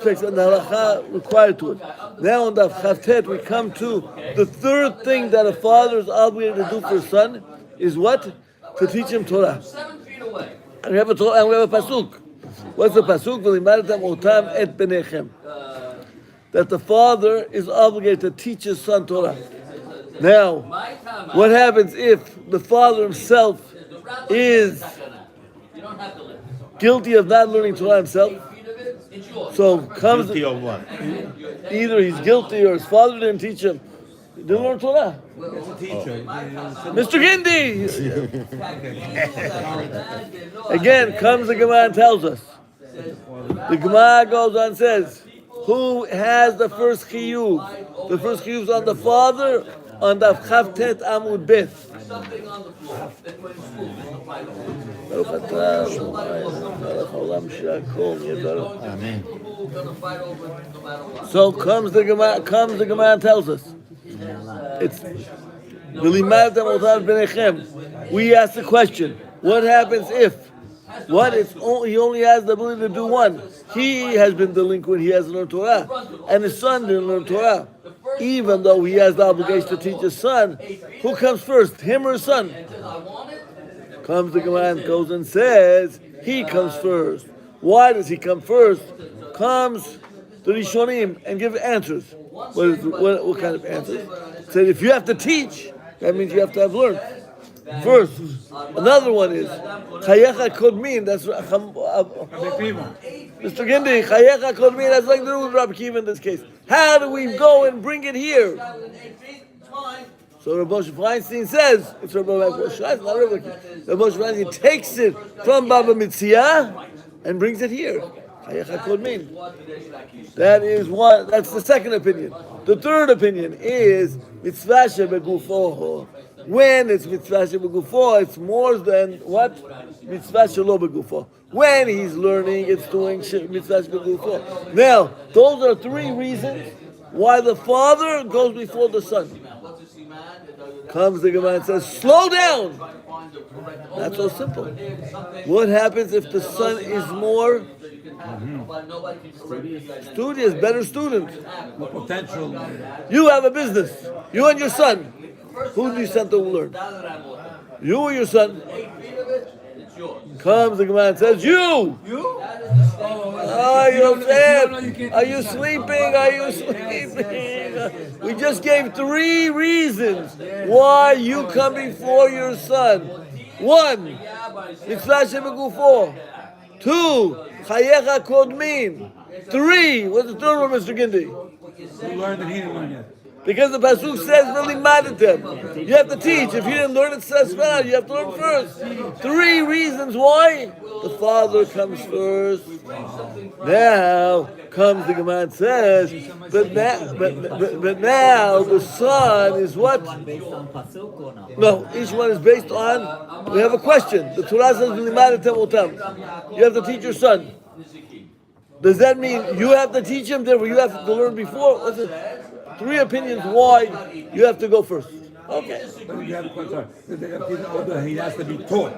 and the halacha required to it. Now on the Chavtet we come to the third thing that a father is obligated to do for his son is what? To teach him Torah. And we have a pasuk. What's the pasuk? V'limadtem otam et benechem. That the father is obligated to teach his son Torah. Now, what happens if the father himself is guilty of not learning Torah himself? So comes guilty of what? Either he's guilty or his father didn't teach him. He didn't learn Torah. Mr. Gindi! Again, comes the Gemara and tells us. The Gemara goes on and says, who has the first chiyuv? The first chiyuv is on the father, on the Chavtet Amud Bet. Amen. So comes the Gemara and tells us. It's we ask the question, what happens if? He only has the ability to do one. He has been delinquent, he hasn't learned Torah. And his son didn't learn Torah. Even though he has the obligation to teach his son, who comes first, him or his son? Comes the Gemara and goes and says, he comes first. Why does he come first? Comes the Rishonim and give answers. What kind of answers? Said if you have to teach, that means you have to have learned. First, another one is Chayecha Kodmin. That's Mr. Gindi. Chayecha Kodmin. That's like the with Rabbi Kiva in this case. How do we go and bring it here? So Rabbi Moshe Feinstein says it's Rabbi Moshe. Not Rabbi Kiva. Rabbi Moshe Feinstein takes it from Baba Mitzia and brings it here. Chayecha Kodmin. That is one. That's the second opinion. The third opinion is Mitzvah Shebegufo. When it's mitzvah shebegufo, it's more than what? Mitzvah shelo begufo. When he's learning, it's doing mitzvah shebegufo. Now, those are three reasons why the father goes before the son. Comes the Gemara and says, slow down! Not so simple. What happens if the son is more studious, better student? More potential. You have a business. You and your son. Who do you send to learn? You or your son? Comes the Gemara and says, you! Are you sleeping? Are you sleeping? We just gave three reasons why you come before your son. One, Mitzvah Shebegufo. Two, Chayecha Kodmin. Three, what's the third one, Mr. Gindi? You learned and he didn't learn yet. Because the pasuk says, really mad at them. You have to teach. If you didn't learn it, says well, you have to learn first. Three reasons why the father comes first. Now comes the Gemara and says, but now the son is what? No, each one is based on. We have a question. The Torah says, really mad at them. You have to teach your son. Does that mean you have to teach him? Therefore, you have to learn before? What's it? Three opinions why you have to go first. Okay. You have he has to be taught.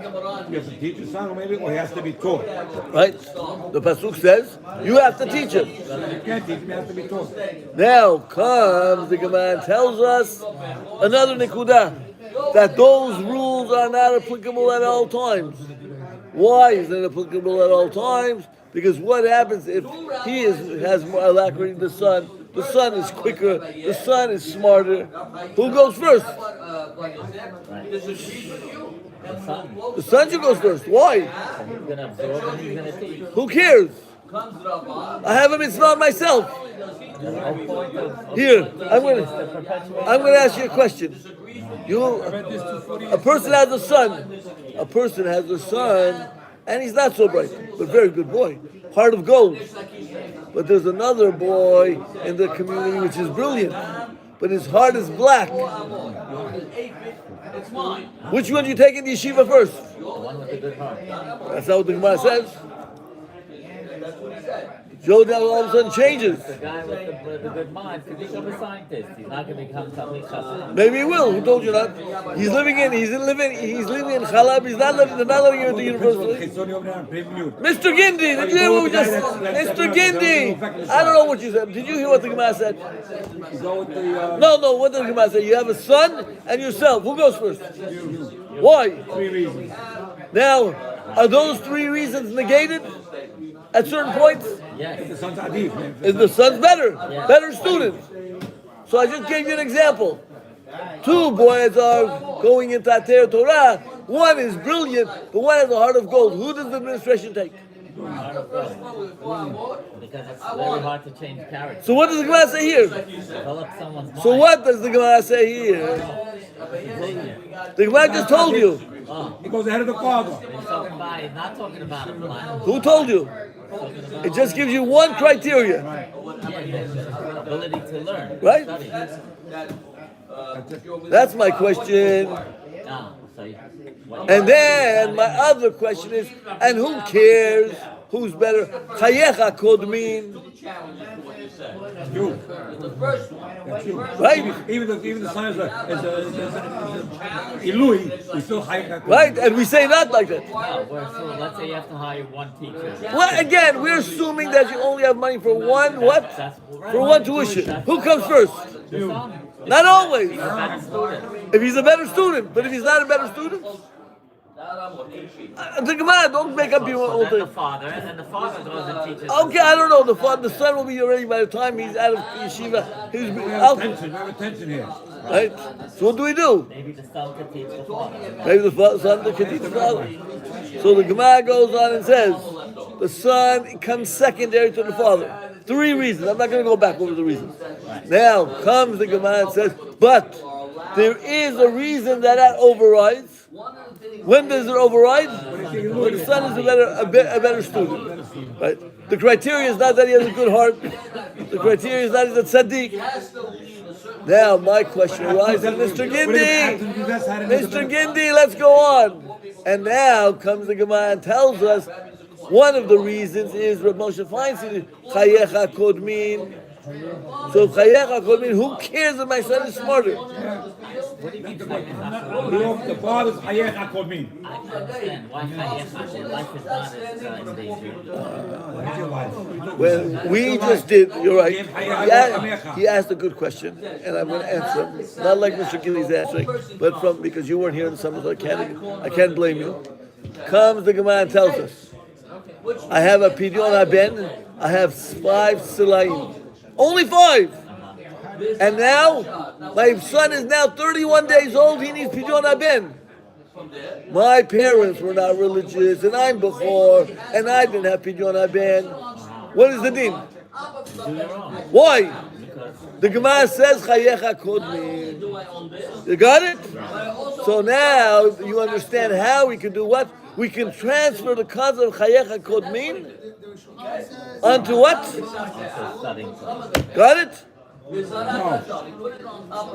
You have to teach your son, or he has to be taught. Right? The pasuk says you have to teach him. You can't teach him, he has to be taught. Now comes the Gemara and tells us another nikudah, that those rules are not applicable at all times. Why is it applicable at all times? Because what happens if he has more alacrity than the son? The son is quicker. The son is smarter. Who goes first? The son should go first. Why? Who cares? I have a mitzvah myself. Here, I'm going to ask you a question. A person has a son. A person has a son, and he's not so bright, but very good boy. Heart of gold. But there's another boy in the community which is brilliant, but his heart is black. Which one do you take in the yeshiva first? That's how the Gemara says. Joe now all of a sudden changes. The guy with the good mind could become a scientist. He's not going to become Talmid Chacham. Maybe he will. Who told you that? He's living in Chalab. They're not letting him into university. Mr. Gindi, did you hear what we just said? Mr. Gindi, I don't know what you said. Did you hear what the Gemara said? No, what did the Gemara say? You have a son and yourself. Who goes first? Why? 3 reasons. Now, are those 3 reasons negated at certain points? Yes. The son's adif, man. Is the son's better student? So I just gave you an example. 2 boys are going into Ater Torah. One is brilliant, but one has a heart of gold. Who does the administration take? Because it's very hard to change character. So what does the Gemara say here? Develop someone's mind. So what does the Gemara say here? The Gemara just told you. He goes ahead of the father. He's not talking about a mind. Who told you? It just gives you one criteria. Ability to learn. Right? Study. That's my question. And then my other question is, and who cares who's better? Chayecha kodmin. You. Right? Even the son is Ilui, we still high. Right? And we say not like that. Let's say you have to hire one teacher. Well, again, we're assuming that you only have money for one what? For one tuition. Who comes first? Not always. If he's a better student, but if he's not a better student, the Gemara, don't make up your own thing. The father, and then the father goes and teaches. Okay, I don't know. The son will be already by the time he's out of yeshiva. He's out. We have attention here. Right? So what do we do? Maybe the son could teach the father. Maybe the son can teach the father. So the Gemara goes on and says, the son comes secondary to the father. 3 reasons. I'm not going to go back over the reasons. Now comes the Gemara and says, but there is a reason that overrides. When does it override? When the son is a better student. Right? The criteria is not that he has a good heart. The criteria is not he's a tzaddik. Now my question arises, Mr. Gindi. Mr. Gindi, let's go on. And now comes the Gemara and tells us one of the reasons is Rabbi Moshe Feinstein, Chayecha Kodmin. So Chayecha Kodmin, who cares if my son is smarter? What do you mean? The father's Chayecha Kodmin. I understand why Chayecha. Their life is not as in danger. Well, we just did, you're right. He asked a good question, and I'm going to answer him. Not like Mr. Gilly's answering, but because you weren't here in the summer, so I can't blame you. Comes the Gemara and tells us, I have a Pidyon HaBen, I have 5 Silayim. Only 5! And now, my son is now 31 days old, he needs Pidyon HaBen. My parents were not religious, and I'm Bechor, and I didn't have Pidyon HaBen. What is the din? Why? The Gemara says, Chayecha Kodmin. You got it? So now, you understand how we can do what? We can transfer the concept of Chayecha Kodmin onto what? Got it?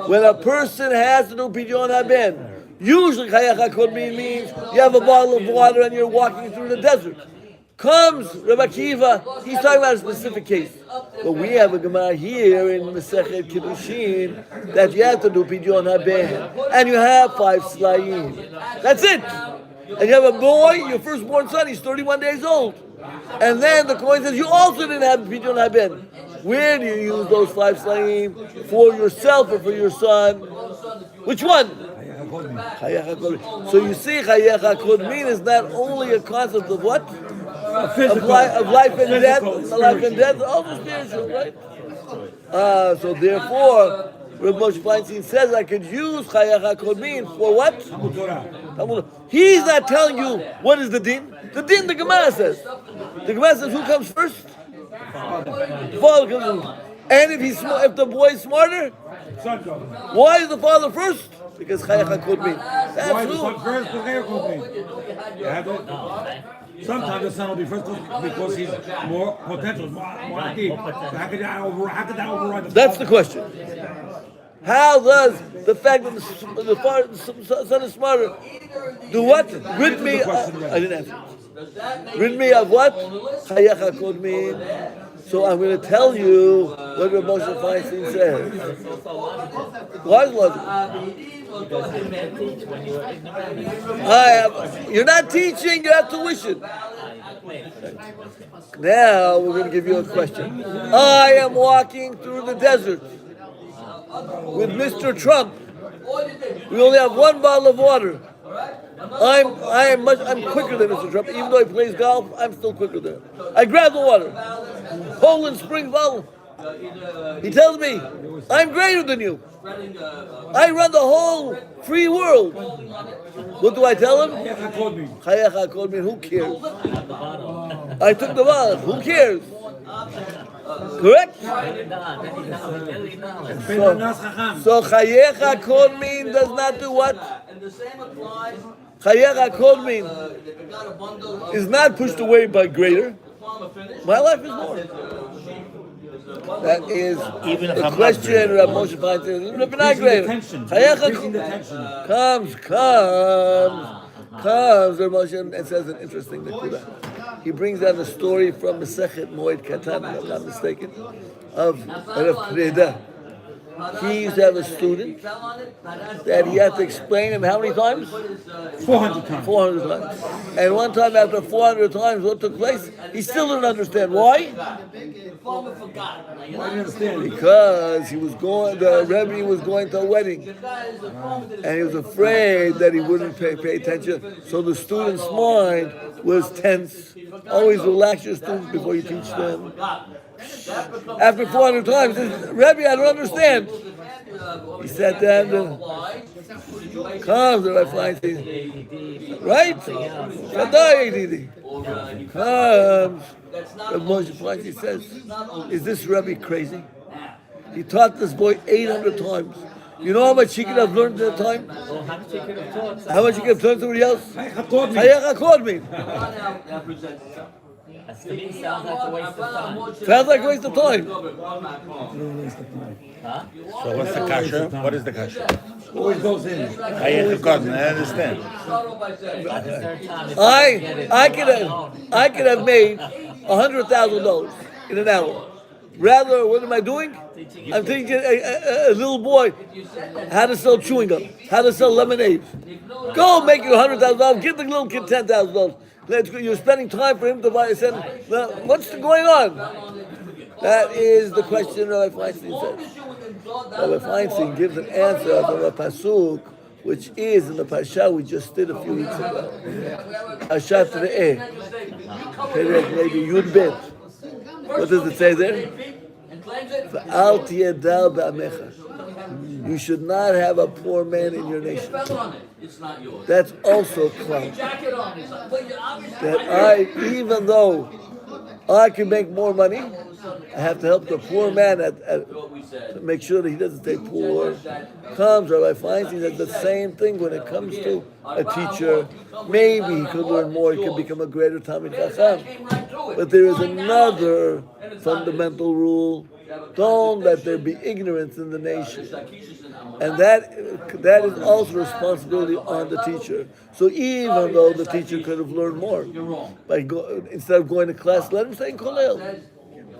When a person has to do Pidyon HaBen, usually Chayecha Kodmin means you have a bottle of water and you're walking through the desert. Comes Rabbi Akiva, he's talking about a specific case. But we have a Gemara here in Masechet Kiddushin that you have to do Pidyon HaBen and you have 5 Slayim. That's it. And you have a boy, your firstborn son, he's 31 days old. And then the Kohen says, you also didn't have Pidyon HaBen. Where do you use those 5 Slayim? For yourself or for your son? Which one? So you see, Chayecha Kodmin is not only a concept of what? Of life and death, also spiritual, right? So therefore, Rabbi Moshe Feinstein says I could use Chayecha Kodmin for what? He's not telling you what is the din. The din, the Gemara says. The Gemara says who comes first? The father comes first. And if the boy is smarter, why is the father first? Because Chayecha Kodmin. That's who. Sometimes the son will be first because he's more potential, more deep. How could that override the That's the question. How does the fact that the son is smarter do what? Rid me. I didn't answer. Rid me of what? Chayecha Kodmin. So I'm going to tell you what Rabbi Moshe Feinstein says. It's also logical. Why is logical? Because you can't teach when you're ignorant. You're not teaching, you have tuition. Now we're going to give you a question. I am walking through the desert with Mr. Trump. We only have one bottle of water. I'm quicker than Mr. Trump. Even though he plays golf, I'm still quicker than him. I grab the water. Poland Spring bottle. He tells me, I'm greater than you. I run the whole free world. What do I tell him? Chayecha called me. Who cares? I took the bottle. Who cares? Correct? So Chayecha called me does not do what? Chayecha called me is not pushed away by greater. My life is more. That is even the question Rabbi Moshe Feinstein. Even if not greater. Chayecha comes Rabbi Moshe and says an interesting thing. He brings out a story from the Sechet Moed Katan, if I'm not mistaken, of Rav Preda. He used to have a student that he had to explain him how many times? 400 times. 400 times. And one time after 400 times, what took place? He still didn't understand. Why? Why do you understand? Because the Rabbi was going to a wedding. And he was afraid that he wouldn't pay attention. So the student's mind was tense. Always relax your students before you teach them. After 400 times, he says, Rabbi, I don't understand. He sat down and comes the Rabbi Feinstein. Right? Comes. The Moshe Feinstein says, is this Rabbi crazy? He taught this boy 800 times. You know how much he could have learned at the time? How much he could have taught somebody else? Chayecha called me. To me, sounds like a waste of time. Sounds like a waste of time. Huh? So what's the kasha? What is the kasha? Always goes in. I understand. I could have made $100,000 in an hour. Rather, what am I doing? I'm teaching a little boy how to sell chewing gum, how to sell lemonade. Go make you $100,000. Give the little kid $10,000. You're spending time for him to buy a cent. What's going on? That is the question Rabbi Feinstein says. Rabbi Feinstein gives an answer from a pasuk, which is in the pasha we just did a few weeks ago. Ashat re'eh, perek maybe Yud Bet. What does it say there? Al tiyedal ba'amecha. You should not have a poor man in your nation. That's also clown. That even though I can make more money, I have to help the poor man to make sure that he doesn't stay poor. Comes Rabbi Feinstein that the same thing when it comes to a teacher. Maybe he could learn more, he could become a greater Talmid Chacham. But there is another fundamental rule. Don't let there be ignorance in the nation. And that is also responsibility on the teacher. So even though the teacher could have learned more, instead of going to class, let him stay in Kollel.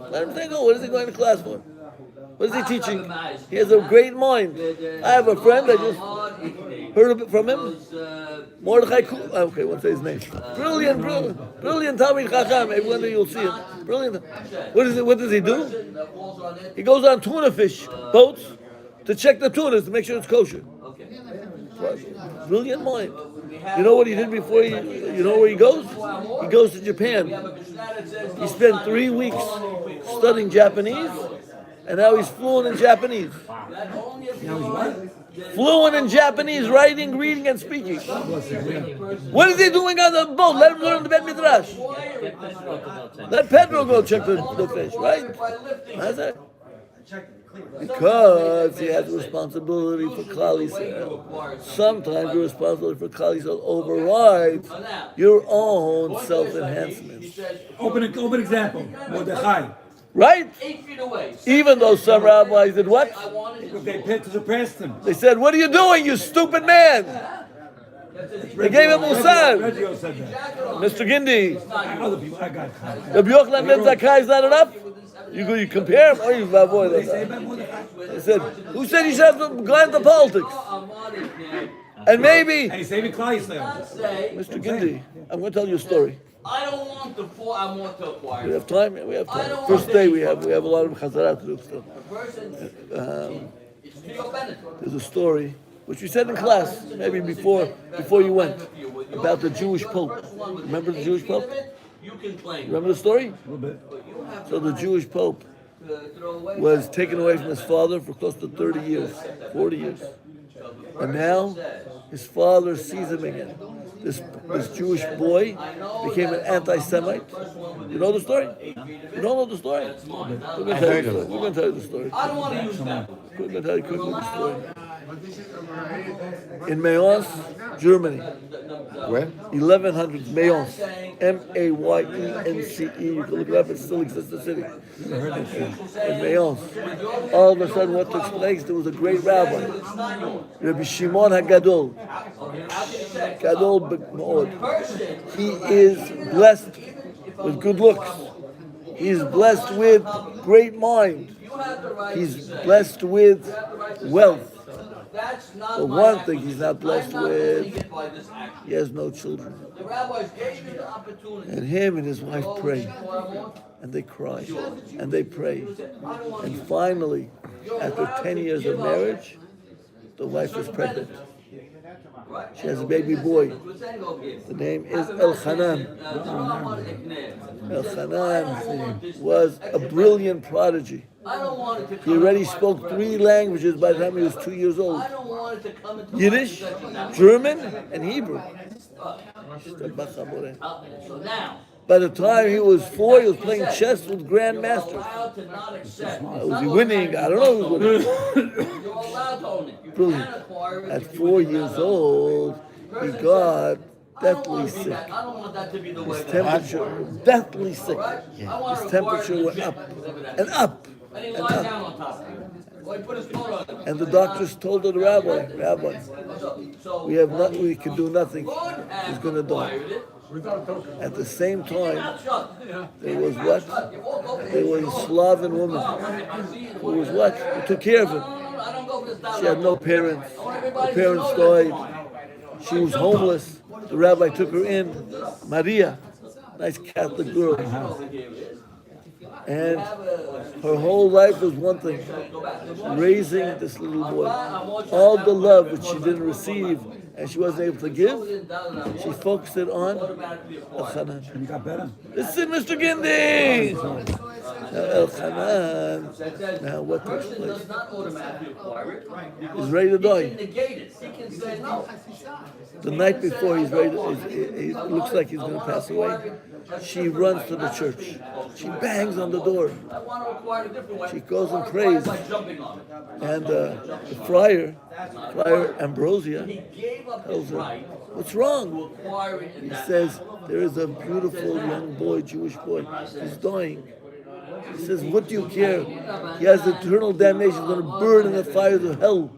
Let him stay. What is he going to class for? What is he teaching? He has a great mind. I have a friend, I just heard of it from him. Mordechai Kuhn. Okay, what's his name? Brilliant Talmid Chacham. Maybe one day you'll see him. Brilliant. What does he do? He goes on tuna fish boats to check the tunas to make sure it's kosher. Brilliant mind. You know what he did before you know where he goes? He goes to Japan. He spent 3 weeks studying Japanese, and now he's fluent in Japanese. Fluent in Japanese, writing, reading, and speaking. What is he doing on the boat? Let him learn the Bet Midrash. Let Pedro go check the fish, right? How's that? Because he has responsibility for Klal Yisrael. Sometimes the responsibility for Klal Yisrael overrides your own self-enhancement. Open example. Mordechai. Right? Even though some rabbis did what? They surpassed him. They said, what are you doing, you stupid man? They gave him Musar. Mr. Gindi. Other people, I got Rabbi Yochanan ben Zakkai is not enough? You compare him, or you avoid it. I said, who said you should have to go into politics? And maybe, Hey, save it, Mr. Mr. Gindi, I'm going to tell you a story. I don't want the four. I want to acquire. We have time. We have time. First day we have a lot of chazara to do still. It's to your benefit. There's a story which we said in class maybe before you went about the Jewish Pope. Remember the Jewish Pope? You can claim. Remember the story? A little bit. So the Jewish Pope was taken away from his father for close to 30 years, 40 years. And now his father sees him again. This Jewish boy became an anti-Semite. You know the story? You don't know the story? We're going to tell you the story. I don't want to use that. We're going to tell you quickly the story. In Mayence, Germany. Where? 1100s, Mayence. Mayence. You can look it up, it still exists, the city. In Mayence. All of a sudden, what took place? There was a great rabbi, Rabbi Shimon HaGadol. Gadol B'Mod. He is blessed with good looks. He is blessed with great mind. He's blessed with wealth. But one thing he's not blessed with, he has no children. And him and his wife pray. And they cry. And they pray. And finally, after 10 years of marriage, the wife is pregnant. She has a baby boy. The name is Elchanan. Elchanan was a brilliant prodigy. He already spoke 3 languages by the time he was 2 years old. Yiddish, German, and Hebrew. By the time he was 4, he was playing chess with grandmasters. Was he winning? I don't know who was winning. Brilliant. At 4 years old, he got deathly sick. His temperature, deathly sick. His temperature went up and up and up. And the doctors told the rabbi, we can do nothing. He's going to die. At the same time, there was what? There was a Slavic woman who was what? Who took care of him. She had no parents. Her parents died. She was homeless. The rabbi took her in. Maria, nice Catholic girl. And her whole life was one thing, raising this little boy. All the love which she didn't receive and she wasn't able to give, she focused it on Elchanan. And you got better. Listen, Mr. Gindi! Now Elchanan, now what takes place? He's ready to die. The night before he's ready to, it looks like he's going to pass away. She runs to the church. She bangs on the door. She goes and prays. And the friar Ambrosia, tells her, what's wrong? He says, there is a beautiful young boy, Jewish boy. He's dying. He says, what do you care? He has eternal damnation. He's going to burn in the fires of hell.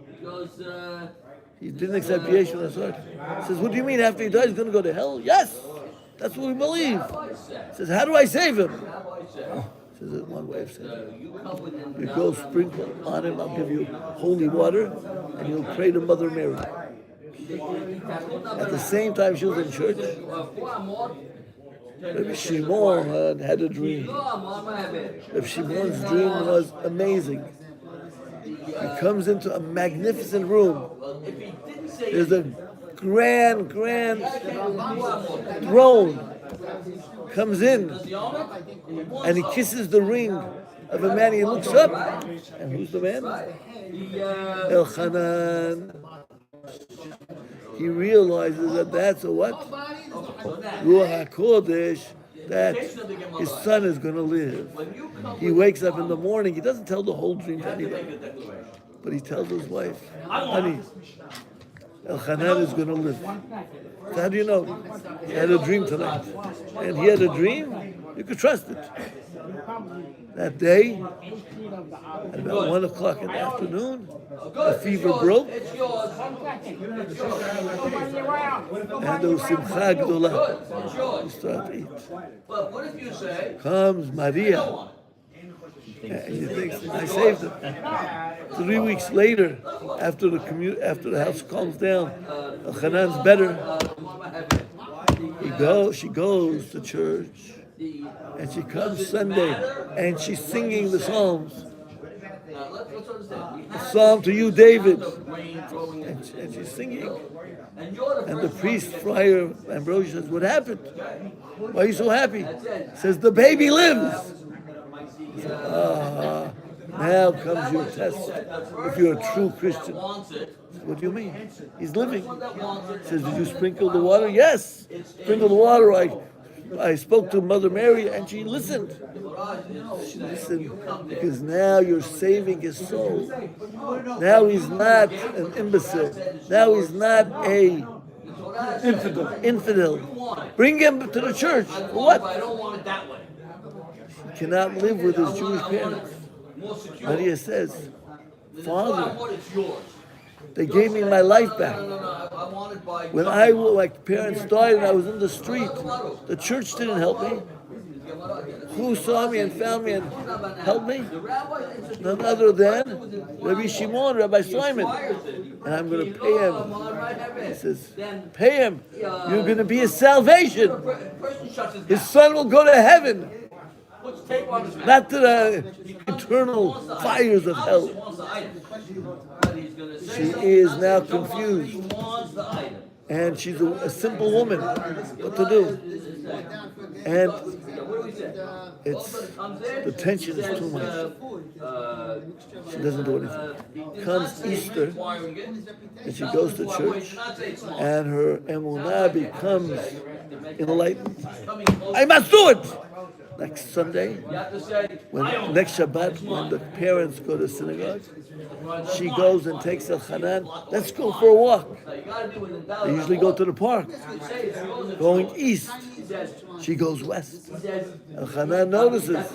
He didn't accept Yeshua. That's right. He says, what do you mean after he dies he's going to go to hell? Yes! That's what we believe. He says, how do I save him? He says, there's one way of saving him. You go sprinkle on him, I'll give you holy water, and you'll pray to Mother Mary. At the same time she was in church, Rabbi Shimon had a dream. Rabbi Shimon's dream was amazing. He comes into a magnificent room. There's a grand throne. Comes in and he kisses the ring of a man. He looks up, and who's the man? Elchanan. He realizes that that's a what? Ruach HaKodesh, that his son is going to live. He wakes up in the morning. He doesn't tell the whole dream to anybody, but he tells his wife, honey, Elchanan is going to live. So how do you know? He had a dream tonight. And he had a dream, you could trust it. That day, at about 1 o'clock in the afternoon, the fever broke. And there was Simcha Gdola. We started to eat. Comes Maria. And she thinks, I saved him. 3 weeks later, after the house calms down, Hanan's better. She goes to church, and she comes Sunday, and she's singing the Psalms. A psalm to you, David. And she's singing. And the priest, Friar Ambrosius, says, what happened? Why are you so happy? He says, the baby lives. He says, now comes your test if you're a true Christian. What do you mean? He's living. He says, did you sprinkle the water? Yes. Sprinkle the water. I spoke to Mother Mary and she listened. She listened because now you're saving his soul. Now he's not an imbecile. Now he's not a infidel. Bring him to the church. For what? He cannot live with his Jewish parents. Maria says, Father, they gave me my life back. When my parents died and I was in the street, the church didn't help me. Who saw me and found me and helped me? None other than Rabbi Shimon, Rabbi Simon. And I'm going to pay him. He says, pay him. You're going to be his salvation. His son will go to heaven. Not to the eternal fires of hell. She is now confused. And she's a simple woman. What to do? And the tension is too much. She doesn't do anything. Comes Easter, and she goes to church, and her emunah becomes enlightened. I must do it! Next Sunday, next Shabbat, when the parents go to synagogue, she goes and takes Hanan. Let's go for a walk. They usually go to the park. Going east, she goes west. And Hanan notices,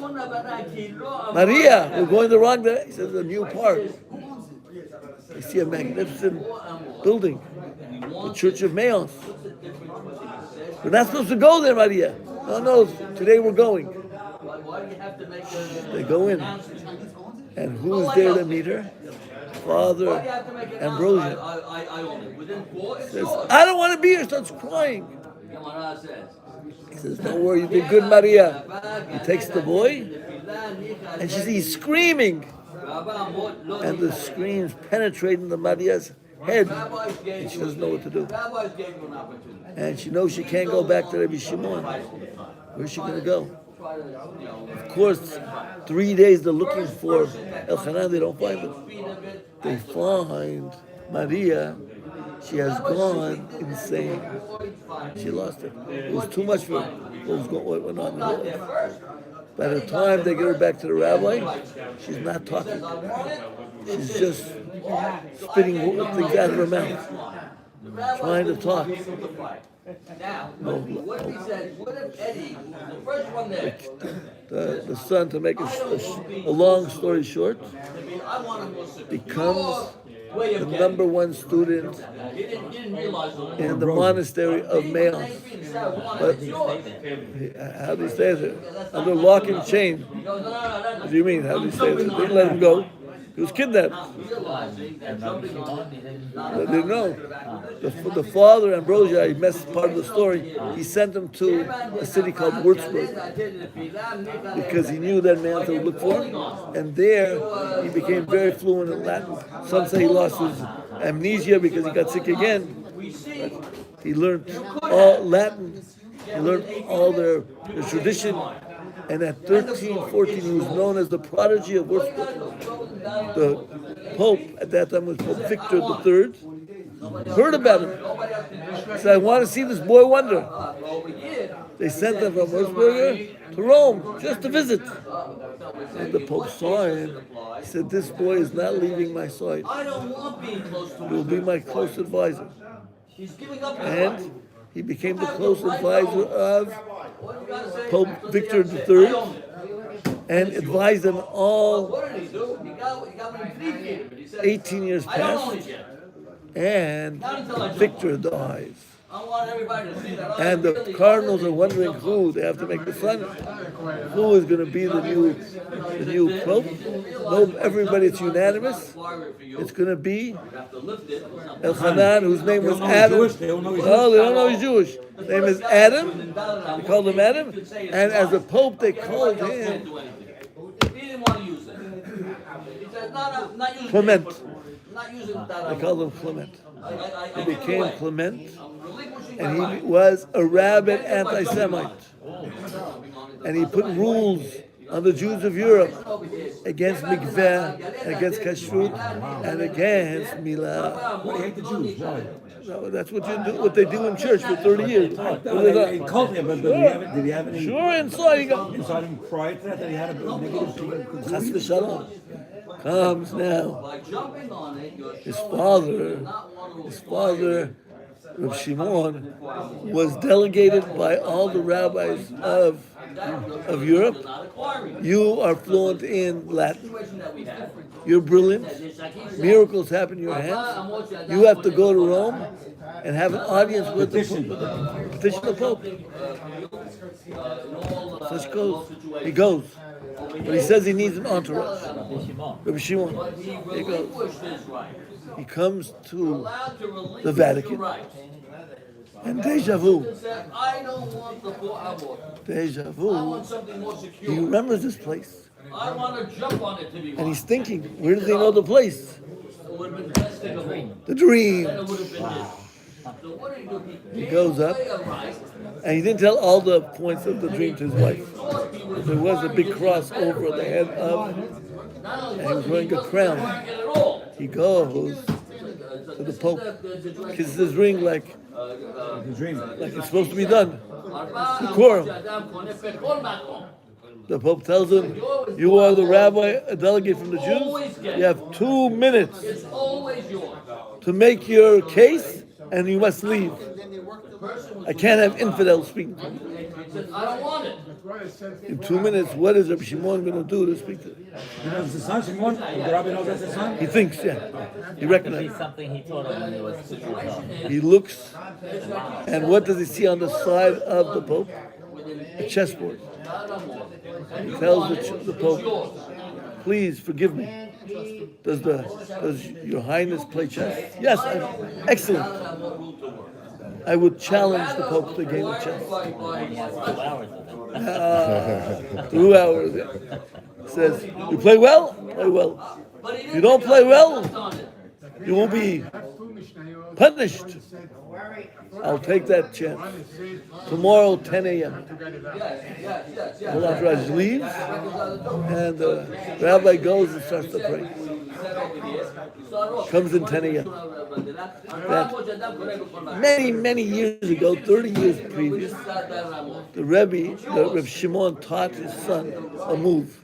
Maria, we're going the wrong direction. He says, a new park. They see a magnificent building, the Church of Mayence. We're not supposed to go there, Maria. No, today we're going. They go in. And who is there to meet her? Father Ambrosia. Says, I don't want to be here. Starts crying. He says, don't worry, you did good, Maria. He takes the boy, and she sees screaming. And the screams penetrate into Maria's head, and she doesn't know what to do. And she knows she can't go back to Rabbi Shimon. Where's she going to go? Of course, 3 days they're looking for Elchanan, they don't find him. They find Maria. She has gone insane. She lost it. It was too much for her. What went on in her life. By the time they get her back to the rabbi, she's not talking. She's just spitting things out of her mouth, trying to talk. The son, to make a long story short, becomes the number one student in the monastery of Mayence. But how do you say that? Under lock and chain. What do you mean? How do you say that? They didn't let him go. He was kidnapped. They didn't know. The father, Ambrosia, he messed part of the story. He sent him to a city called Würzburg because he knew that man would look for him. And there, he became very fluent in Latin. Some say he lost his amnesia because he got sick again. But he learned all Latin. He learned all their tradition. And at 13, 14, he was known as the prodigy of Würzburg. The Pope at that time was Pope Victor III. Heard about him. He said, I want to see this boy wonder. They sent him from Würzburg to Rome just to visit. And the Pope saw him. He said, this boy is not leaving my side. He will be my close advisor. And he became the close advisor of Pope Victor III and advised them all. 18 years passed, and Victor dies. I want everybody to see that. And the cardinals are wondering who they have to make the final. Who is going to be the new pope? No, everybody, it's unanimous. It's going to be Elchanan, whose name was Adam. They don't know he's Oh, they don't know he's Jewish. His name is Adam. They called him Adam. And as a pope, they called him He didn't want to use it. He said, no, not using Clement. Not using They that. called him Clement. I He became Clement, I'm relinquishing and my he right. was a rabid anti-Semite. And he put rules on the Jews of Europe against mikveh, against kashrut, and against milah. Why do you hate the Jews? Why? No, that's what they do in church for 30 years. They cult him, but did he have any? Sure, inside he goes. Inside him prior to that he had a negative feeling? Chas v'shalom comes now. By jumping on it, you're His showing father, Rabbi Shimon, was delegated by all the rabbis of Europe. You are fluent in Latin. You're brilliant. Miracles happen in your hands. You have to go to Rome and have an audience with the Pope. Petition the Pope. Such goes. He goes. But he says he needs an entourage. Rabbi Shimon. He goes. He comes to the Vatican. And deja vu. I don't want the full abortion. Deja I vu. want something more He secure. remembers this place. I want to jump on it to be And one. he's thinking, where does he know the place? It would have been the best thing of all. The dream. Then it would have been this. So what do you do? He goes up, and he didn't tell all the points of the dream to his wife. There was a big cross over the head of, and he was wearing a crown. He goes to the Pope, kisses his ring like it's supposed to be done. The quorum. The Pope tells him, you are the rabbi, a delegate from the Jews. You have 2 minutes It's always yours. to make your case, and you must leave. I can't have infidels speaking to me. He said, I don't want it. In 2 minutes, what is Rabbi Shimon going to do to speak to him? You know, it's the son, Shimon? The rabbi knows that's his son? He thinks, yeah. He Be recognizes. something he taught him when he was 2 years old. He looks, and what does he see on the side of the Pope? A chessboard. He tells the Pope, please forgive me. Does Your Highness play chess? Yes, excellent. I would challenge the Pope to a game of chess. 2 hours of it. 2 hours. Yeah. Says, you play well? Play well. You don't play well? You won't be punished. I'll take that chance. Tomorrow, 10 a.m. The entourage leaves, and the rabbi goes and starts to pray. Comes in 10 a.m. Many years ago, 30 years previous, the Rabbi Shimon taught his son a move.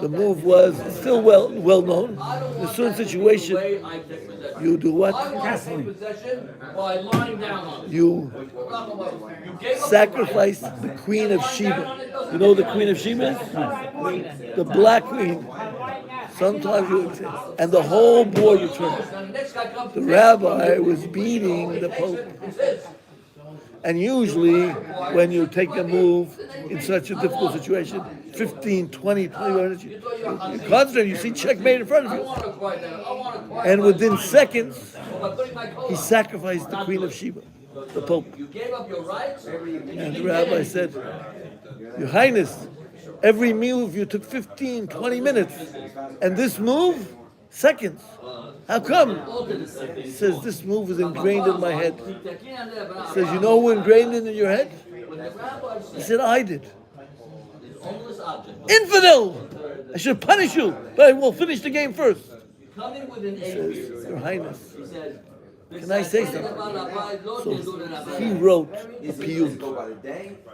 The move was still well known. In a certain situation, you do what? You sacrifice the Queen of Sheba. You know who the Queen of Sheba is? The Black Queen. Sometimes and the whole board you turn. The rabbi was beating the Pope. And usually, when you take a move in such a difficult situation, 15, 20 minutes, you concentrate, you see checkmate in front of you. And within seconds, he sacrificed the Queen of Sheba, the Pope. And the rabbi said, Your Highness, every move you took 15, 20 minutes. And this move, seconds. How come? He says, this move is ingrained in my head. He says, you know who ingrained it in your head? He said, I did. Infidel! I should punish you, but I will finish the game first. He says, Your Highness, can I say something? So he wrote a piyut.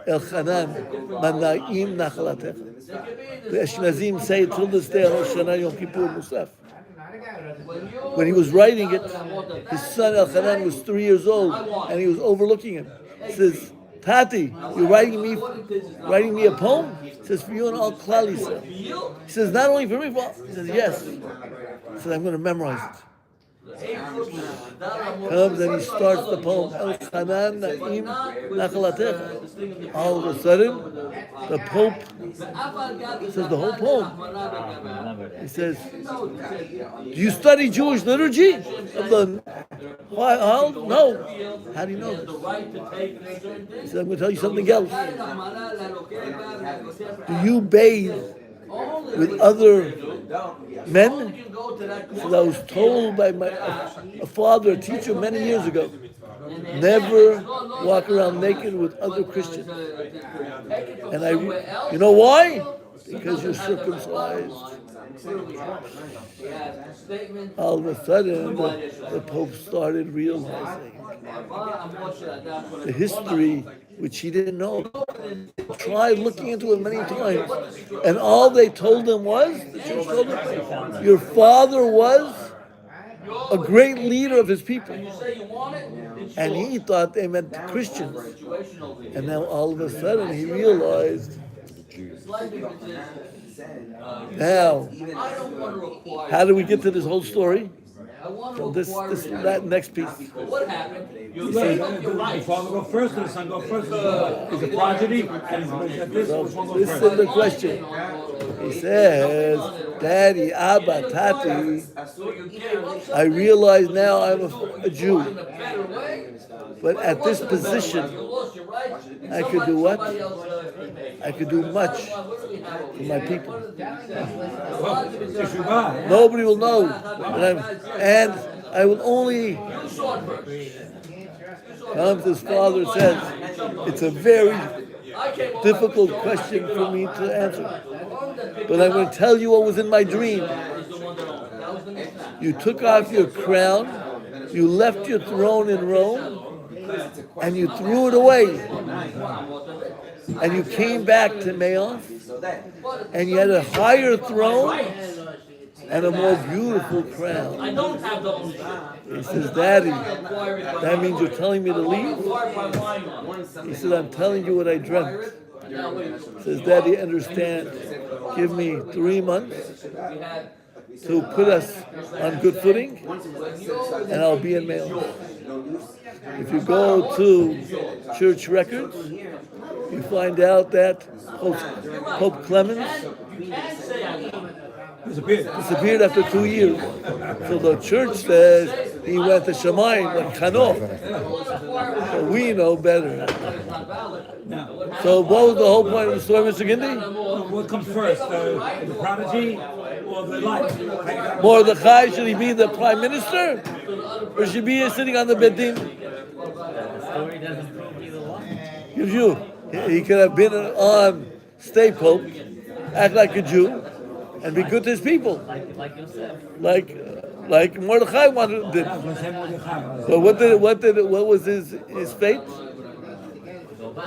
Elchanan, Mana'im Nachalatecha. The Ashkenazim say it till this day on Rosh Hashanah Yom Kippur Musaf. When he was writing it, his son Elchanan was 3 years old, and he was overlooking him. He says, Tati, you're writing me a poem? He says, for you and all Klal Yisrael. He says, not only for me, he says, yes. He says, I'm going to memorize it. comes and he starts the poem, El Hanan Na'im Nachalatecha. All of a sudden, the Pope says the whole poem. He says, do you study Jewish liturgy? Why? How? No. How do you know this? He said, I'm going to tell you something else. Do you bathe with other men? So I was told by a father, a teacher many years ago, never walk around naked with other Christians. And you know why? Because you're circumcised. All of a sudden, the Pope started realizing the history, which he didn't know. Tried looking into it many times, and all they told him was, the church told him, your father was a great leader of his people. And he thought they meant Christians. And now all of a sudden he realized, now, how do we get to this whole story? From that next piece. What happened? You say the father go first or the son go first? It's a progeny, and this one goes Listen first. to the question. He says, Daddy, Abba, Tati, I realize now I'm a Jew. But at this position, I could do what? I could do much for my people. Nobody will know that and I will only come to his father says, it's a very difficult question for me to answer. But I'm going to tell you what was in my dream. You took off your crown, you left your throne in Rome, and you threw it away. And you came back to Mayon, and you had a higher throne and a more beautiful crown. I don't have those. He says, Daddy, that means you're telling me to leave? He said, I'm telling you what I dreamt. He says, Daddy, understand, give me 3 months to put us on good footing, and I'll be in Mayon. If you go to church records, you find out that Pope Clemens disappeared after 2 years. So the church says he went to Shemayim, like Chanoch. But we know better. So what was the whole point of the story, Mr. Gindi? What comes first, the prodigy or the light? Mordechai, should he be the prime minister? Or should he be sitting on the Bedin? The story doesn't prove either one. Gives you. He could have been on state pope, act like a Jew, and be good to his people. Like yourself. Like Mordechai wanted did. But what was his fate?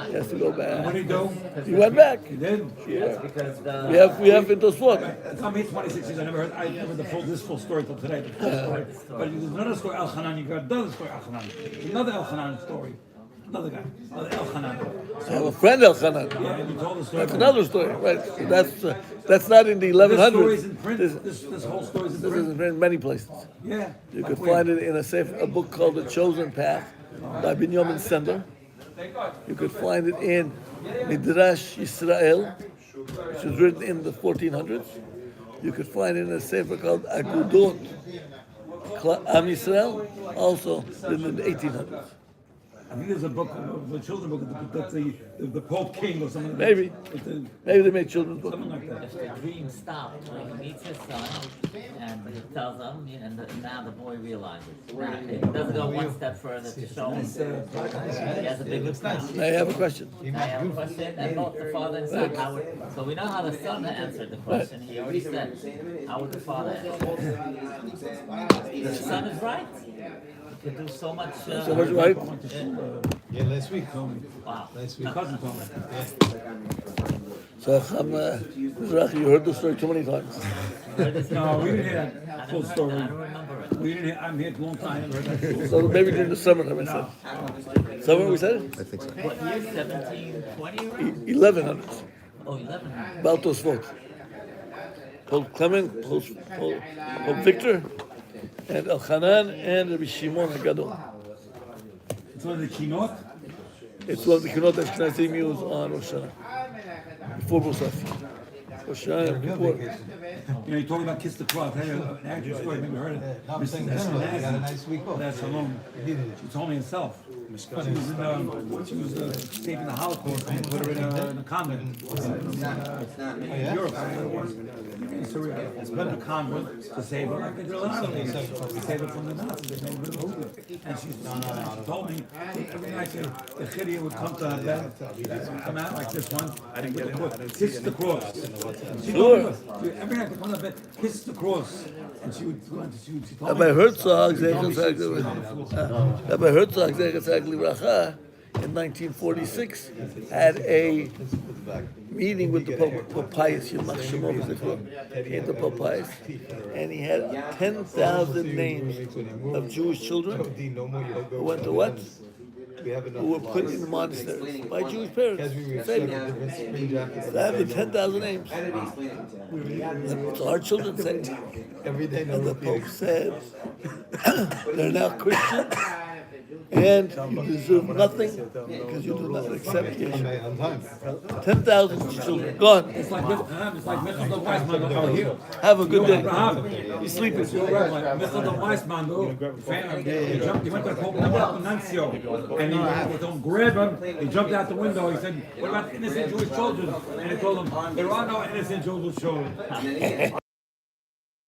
He has to go back. What did he do? He went back. He did? That's because We have into sport. It's not me 26 years. I never heard this full story till today. The full story. But there's another story, El Hanan. You got another story, El Hanan. Another El Hanan story. Another guy. Another El Hanan. I have a friend, El Hanan. Yeah, and you told the story. That's another story, right? So that's not in the 1100s. This story is in print. This whole story is in This print. is in many places. Yeah. You could find it in a book called The Chosen Path by Binyamin Sender. You could find it in Midrash Yisrael, which was written in the 1400s. You could find it in a sefer called Agudot Am Yisrael, also written in the 1800s. I think there's a book, the children's book, that's the Pope King or something. Maybe. Maybe they made children's books. Something like that. if the dream stopped when he meets his son and he tells him, and now the boy realizes. Now, it doesn't go one step further to show him he has a bigger crown. I have a question. I have a question, and both the father and son, so we know how the son answered the question. He already said, how would the father answer? The son is right. He can do so much. So much right? Yeah, last week. Wow. Last week. Cousin told me. So, Mizrahi, you heard the story too many times. No, we didn't hear that full story. I don't remember it. We didn't hear, I'm here a long time. I never heard that full story. So maybe during the summertime, I said. Summer, we said it? I think so. What year? 1720? 1100s. Oh, 11. Baltos vote. Pope Clement, Pope Victor, and Elchanan and Rabbi Shimon HaGadol. It's one of the kinot. It's one of the kinot that Ashkenazim use on Rosh Hashanah, before Musaf. Rosh Hashanah and Kippur. You know, you talk about kiss the cloth. I had an actual story. Maybe you heard it. Mrs. Ashkenazi. That's Shalom. She told me herself. She was escaping the Holocaust and put her in a convent in Europe. In Syria. It's been a convent to save her. Like they did a lot of things. They saved her from the Nazis. They made her look good. And she told me every night the chidiyah would come to her bed, come out like this one, and kiss the cross. She told me every night they come to bed, kiss the cross. And she would told Rabbi me. Herzog, Rabbi Herzog, in 1946, had a meeting with the Pope Pius, came to Pope Pius, and he had 10,000 names of Jewish children who went to what? Who were put in the monasteries by Jewish parents. They have the 10,000 names. So our children said, and the Pope said, they're now Christians, and you deserve nothing because you do not accept Yeshua. 10,000 children gone. It's like Michael the Weissman over here. Have a good day. He's sleeping. Michael the Weissman, he went to the Pope Nuncio, and he don't grab him. He jumped out the window. He said, "What about innocent Jewish children?" And he told him, "There are no innocent Jewish children."